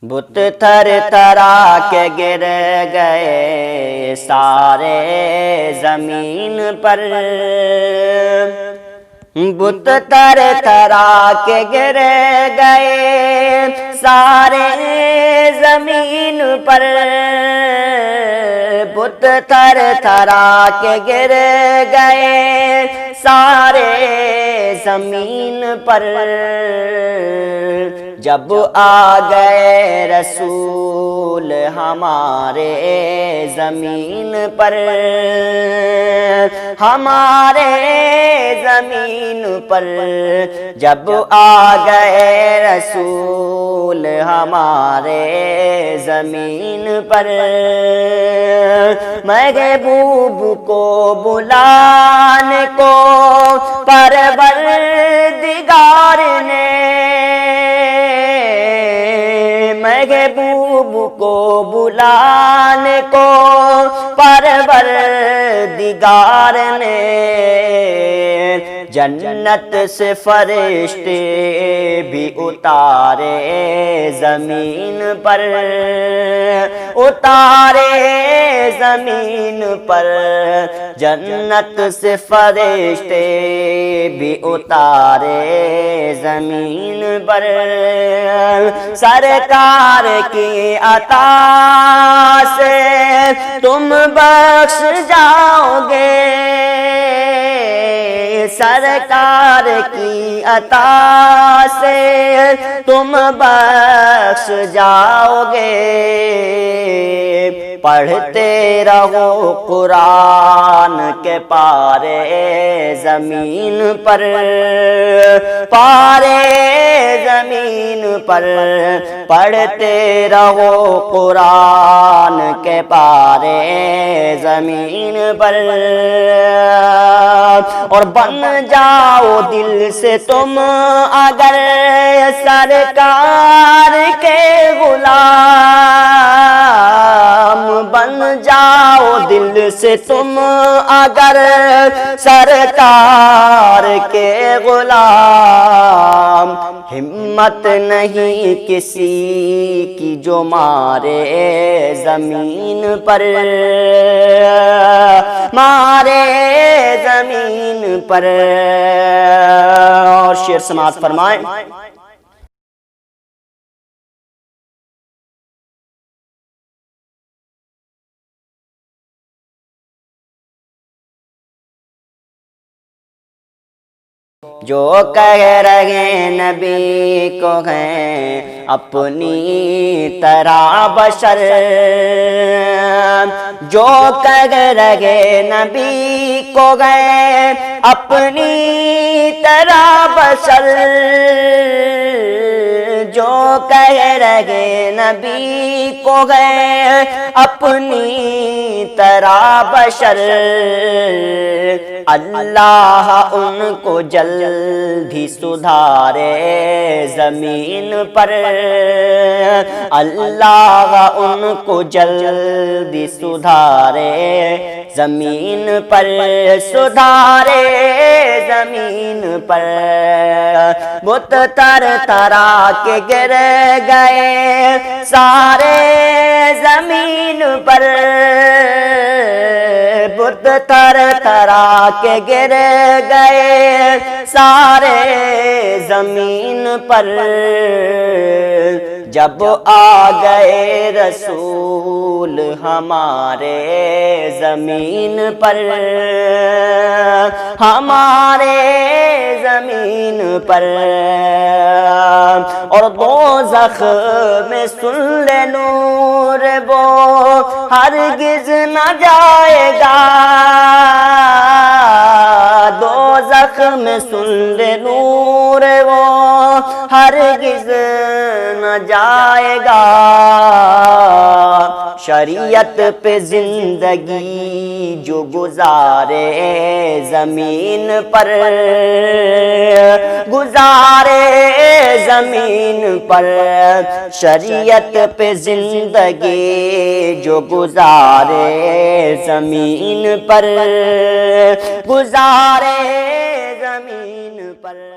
بت تھر تھرا کے گر گئے سارے زمین پر، بت تھر تھرا کے گر گئے سارے زمین پر، بت تھر تھرا کے گر گئے سارے زمین پر، جب آ گئے رسول ہمارے زمین پر، ہمارے زمین پر، جب آ گئے رسول ہمارے زمین پر، محبوب کو بلانے کو پروردگار نے، محبوب کو بلانے کو پروردگار نے، جنت سے فرشتے بھی اتارے زمین پر، اتارے زمین پر، جنت سے فرشتے بھی اتارے زمین پر، سرکار کی عطا سے تم بخش جاؤ گے، سرکار کی عطا سے تم بخش جاؤ گے، پڑھتے رہو قرآن کے پارے زمین پر، پارے زمین پر، پڑھتے رہو قرآن کے پارے زمین پر، اور بن جاؤ دل سے تم اگر سرکار کے غلام، بن جاؤ دل سے تم اگر سرکار کے غلام، ہمت نہیں کسی کی جو مارے زمین پر، مارے زمین پر، اور شعر سماعت فرمائیں۔ جو کہہ رہے نبی کو ہیں اپنی طرح بشر، جو کہہ رہے نبی کو ہیں اپنی طرح بشر، جو کہہ رہے نبی کو ہیں اپنی طرح بشر، اللہ ان کو جلد ہی سدھارے زمین پر، اللہ ان کو جلد ہی سدھارے زمین پر، سدھارے زمین پر، بت تر تھرا کے گر گئے سارے زمین پر، بت تر تھرا کے گر گئے سارے زمین پر، جب آ گئے رسول ہمارے زمین پر، ہمارے زمین پر، اور دوزخ میں سن لے نور وہ ہرگز نہ جائے گا، دوزخ میں سن لے نور وہ ہرگز نہ جائے گا، شریعت پہ زندگی جو گزارے زمین پر، گزارے زمین پر، شریعت پہ زندگی جو گزارے زمین پر، گزارے زمین پر۔